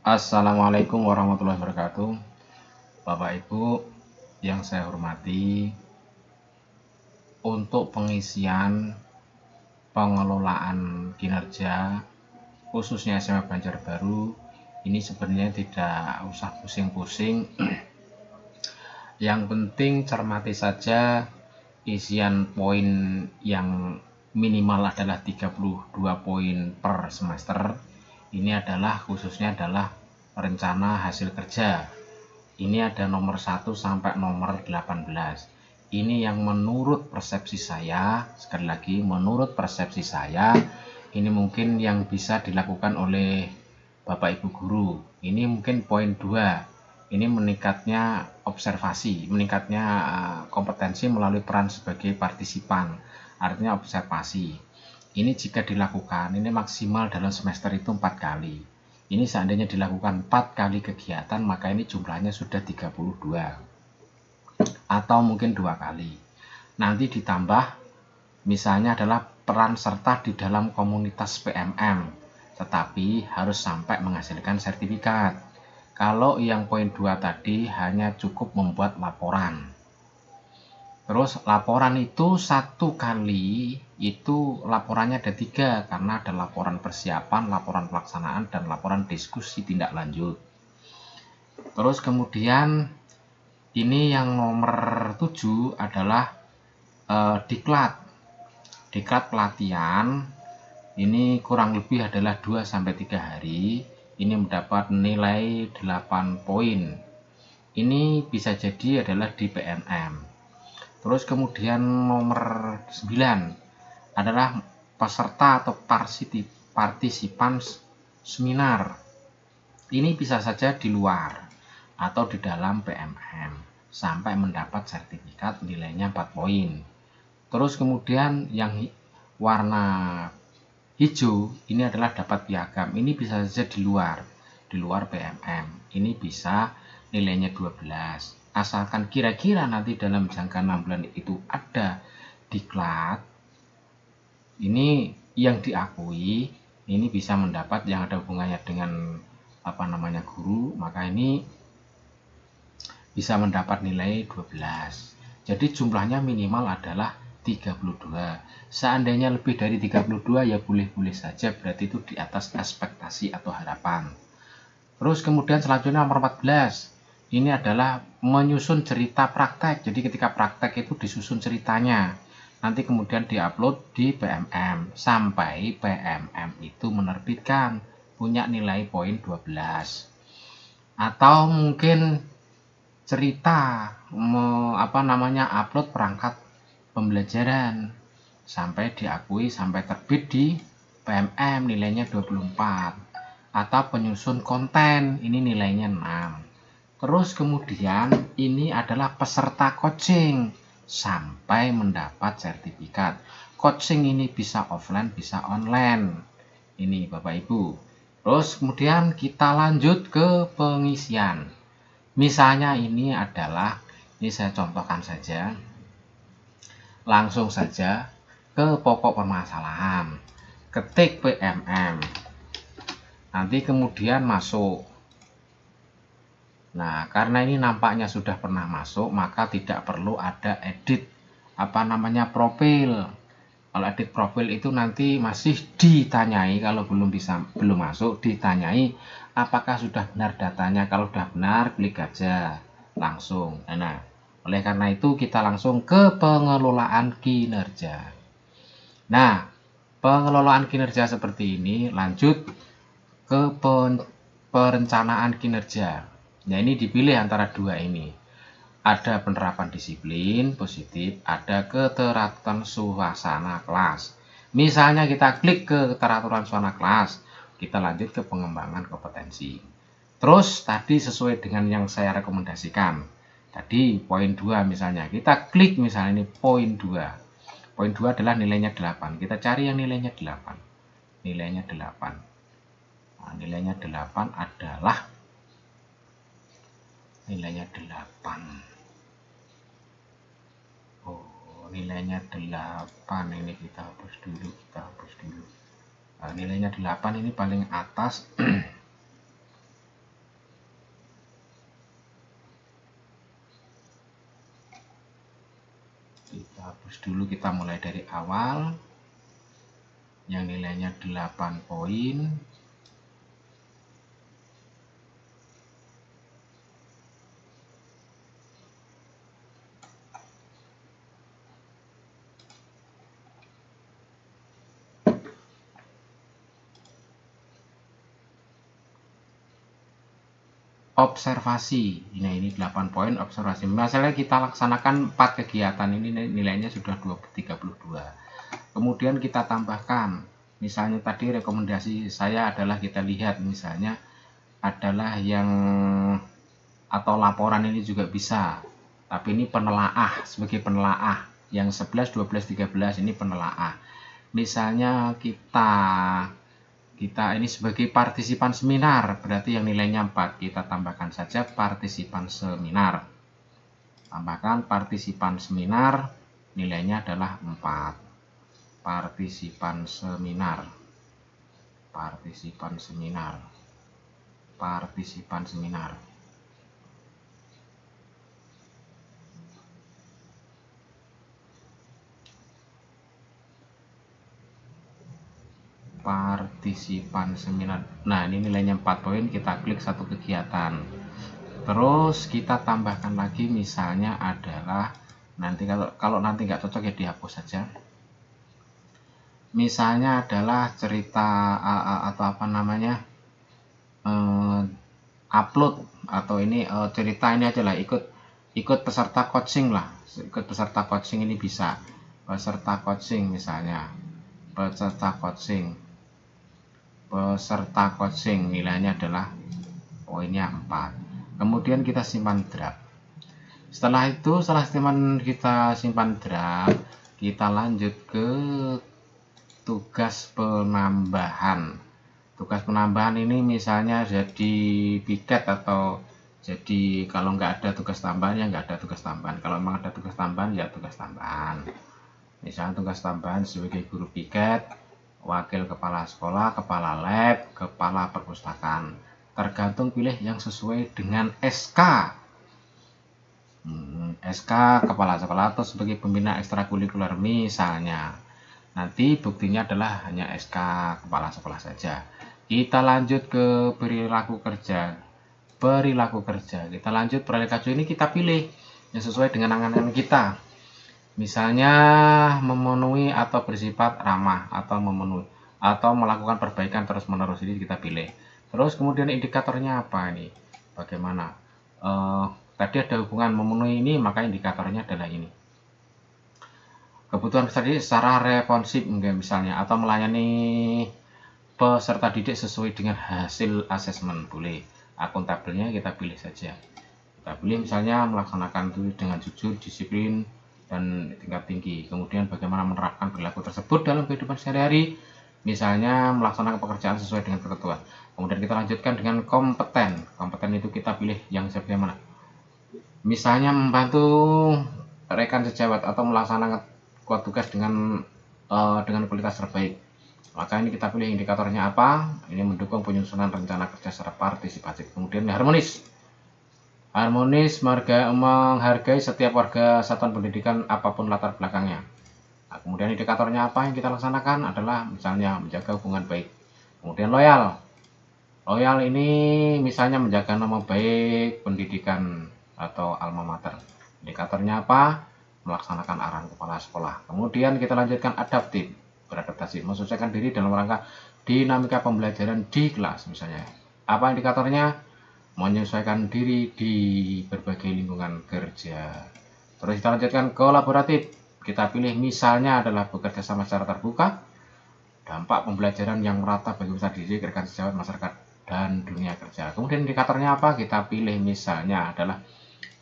Assalamualaikum warahmatullahi wabarakatuh. Bapak Ibu yang saya hormati, untuk pengisian pengelolaan kinerja khususnya SMA Banjarbaru ini sebenarnya tidak usah pusing-pusing. Yang penting cermati saja isian poin yang minimal adalah 32 poin per semester. Ini adalah khususnya adalah rencana hasil kerja. Ini ada nomor 1 sampai nomor 18. Ini yang menurut persepsi saya, sekali lagi menurut persepsi saya, ini mungkin yang bisa dilakukan oleh Bapak Ibu guru. Ini mungkin poin 2. Ini meningkatnya observasi, meningkatnya kompetensi melalui peran sebagai partisipan, artinya observasi. Ini jika dilakukan, ini maksimal dalam semester itu 4 kali. Ini seandainya dilakukan 4 kali kegiatan, maka ini jumlahnya sudah 32. Atau mungkin 2 kali. Nanti ditambah, misalnya adalah peran serta di dalam komunitas PMM, tetapi harus sampai menghasilkan sertifikat. Kalau yang poin 2 tadi hanya cukup membuat laporan. Terus laporan itu 1 kali, itu laporannya ada 3, karena ada laporan persiapan, laporan pelaksanaan, dan laporan diskusi tindak lanjut. Terus kemudian ini yang nomor 7 adalah diklat. Diklat pelatihan ini kurang lebih adalah 2-3 hari. Ini mendapat nilai 8 poin. Ini bisa jadi adalah di PMM. Terus kemudian nomor 9 adalah peserta atau partisipan seminar. Ini bisa saja di luar atau di dalam PMM sampai mendapat sertifikat nilainya 4 poin. Terus kemudian yang warna hijau ini adalah dapat piagam. Ini bisa saja di luar PMM. Ini bisa nilainya 12. Asalkan kira-kira nanti dalam jangka 6 bulan itu ada diklat, ini yang diakui, ini bisa mendapat yang ada hubungannya dengan guru, maka ini bisa mendapat nilai 12. Jadi jumlahnya minimal adalah 32. Seandainya lebih dari 32 ya boleh-boleh saja, berarti itu di atas ekspektasi atau harapan. Terus kemudian selanjutnya nomor 14. Ini adalah menyusun cerita praktek. Jadi ketika praktek itu disusun ceritanya. Nanti kemudian diupload di PMM sampai PMM itu menerbitkan punya nilai poin 12. Atau mungkin cerita upload perangkat pembelajaran sampai diakui sampai terbit di PMM nilainya 24. Atau penyusun konten ini nilainya 6. Terus kemudian ini adalah peserta coaching sampai mendapat sertifikat. Coaching ini bisa offline bisa online. Ini Bapak Ibu. Terus kemudian kita lanjut ke pengisian. Misalnya ini saya contohkan saja, langsung saja ke pokok permasalahan, ketik PMM, nanti kemudian masuk. Nah, karena ini nampaknya sudah pernah masuk, maka tidak perlu ada edit profil. Kalau edit profil itu nanti masih ditanyai, kalau belum masuk ditanyai apakah sudah benar datanya. Kalau sudah benar, klik aja langsung. Nah, oleh karena itu kita langsung ke pengelolaan kinerja. Nah, pengelolaan kinerja seperti ini lanjut ke perencanaan kinerja. Nah, ini dipilih antara 2 ini. Ada penerapan disiplin positif, ada keteraturan suasana kelas. Misalnya kita klik ke keteraturan suasana kelas, kita lanjut ke pengembangan kompetensi. Terus tadi sesuai dengan yang saya rekomendasikan. Tadi poin 2 misalnya, kita klik misalnya ini poin 2. Poin 2 adalah nilainya 8. Kita cari yang nilainya 8. Nilainya 8. Nah, nilainya 8 adalah nilainya 8. Nilainya 8, ini kita hapus dulu. Nah, nilainya 8 ini paling atas. bagus dulu, kita mulai dari awal yang nilainya 8 poin. Observasi, ini 8 poin observasi. Misalnya kita laksanakan 4 kegiatan ini, nilainya sudah 32. Kemudian kita tambahkan, misalnya tadi rekomendasi saya adalah kita lihat misalnya adalah yang atau laporan ini juga bisa, tapi ini penelaah, sebagai penelaah yang 11, 12, 13 ini penelaah. Misalnya kita ini sebagai partisipan seminar, berarti yang nilainya 4, kita tambahkan saja partisipan seminar. Tambahkan partisipan seminar, nilainya adalah 4. Partisipan seminar. Partisipan seminar. Partisipan seminar. Partisipan seminar. Nah, ini nilainya 4 poin, kita klik satu kegiatan. Terus kita tambahkan lagi misalnya adalah nanti kalau nanti nggak cocok ya dihapus saja. Misalnya adalah cerita atau apa namanya upload atau ini cerita ini aja lah, ikut peserta coaching lah, ikut peserta coaching ini bisa, peserta coaching misalnya, peserta coaching nilainya adalah poinnya 4. Kemudian kita simpan draft. Setelah itu, setelah kita simpan draft, kita lanjut ke tugas penambahan. Tugas penambahan ini misalnya jadi piket, atau jadi kalau nggak ada tugas tambahan ya nggak ada tugas tambahan. Kalau memang ada tugas tambahan ya tugas tambahan. Misalnya tugas tambahan sebagai guru piket, wakil kepala sekolah, kepala lab, kepala perpustakaan. Tergantung pilih yang sesuai dengan SK. SK kepala sekolah atau sebagai pembina ekstrakurikuler misalnya. Nanti buktinya adalah hanya SK kepala sekolah saja. Kita lanjut ke perilaku kerja. Perilaku kerja. Kita lanjut perilaku kerja ini kita pilih yang sesuai dengan angan-angan kita. Misalnya memenuhi atau bersifat ramah, atau memenuhi atau melakukan perbaikan terus-menerus, ini kita pilih. Terus kemudian indikatornya apa ini? Bagaimana? Tadi ada hubungan memenuhi ini, maka indikatornya adalah ini. Kebutuhan tadi secara responsif misalnya, atau melayani peserta didik sesuai dengan hasil asesmen, boleh. Akuntabelnya kita pilih saja. Kita pilih misalnya melaksanakan itu dengan jujur, disiplin, dan tingkat tinggi. Kemudian bagaimana menerapkan perilaku tersebut dalam kehidupan sehari-hari, misalnya melaksanakan pekerjaan sesuai dengan ketentuan. Kemudian kita lanjutkan dengan kompeten. Kompeten itu kita pilih yang sebagaimana, misalnya membantu rekan sejawat atau melaksanakan tugas dengan kualitas terbaik. Maka ini kita pilih indikatornya apa. Ini mendukung penyusunan rencana kerja secara partisipatif. Kemudian harmonis. Harmonis menghargai setiap warga satuan pendidikan apapun latar belakangnya. Nah, kemudian indikatornya apa yang kita laksanakan adalah misalnya menjaga hubungan baik. Kemudian loyal. Loyal ini misalnya menjaga nama baik pendidikan atau alma mater. Indikatornya apa? Melaksanakan arahan kepala sekolah. Kemudian kita lanjutkan adaptif, beradaptasi, menyesuaikan diri dalam rangka dinamika pembelajaran di kelas misalnya. Apa indikatornya? Menyesuaikan diri di berbagai lingkungan kerja. Terus kita lanjutkan kolaboratif. Kita pilih misalnya adalah bekerja sama secara terbuka, dampak pembelajaran yang merata bagi peserta didik, rekan sejawat, masyarakat, dan dunia kerja. Kemudian indikatornya apa? Kita pilih misalnya adalah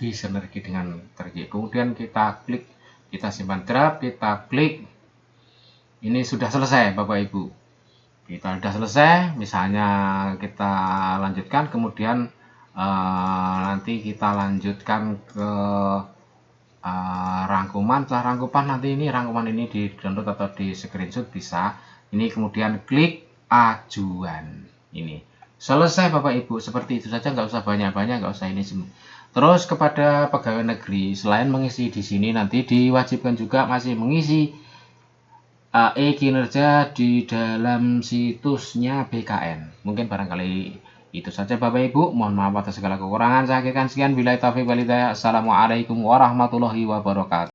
disinergi dengan kerja. Kemudian kita klik, kita simpan draft, kita klik. Ini sudah selesai Bapak Ibu. Kita sudah selesai, misalnya kita lanjutkan, kemudian nanti kita lanjutkan ke rangkuman. Setelah rangkuman ini di download atau di screenshot bisa. Ini kemudian klik ajuan. Ini Selesai Bapak Ibu, seperti itu saja, nggak usah banyak-banyak, nggak usah ini semua. Terus kepada pegawai negeri, selain mengisi di sini, nanti diwajibkan juga masih mengisi kinerja di dalam situsnya BKN. Mungkin barangkali itu saja Bapak Ibu. Mohon maaf atas segala kekurangan. Saya akhirkan sekian. Billahi taufiq wal hidayah. Assalamualaikum warahmatullahi wabarakatuh.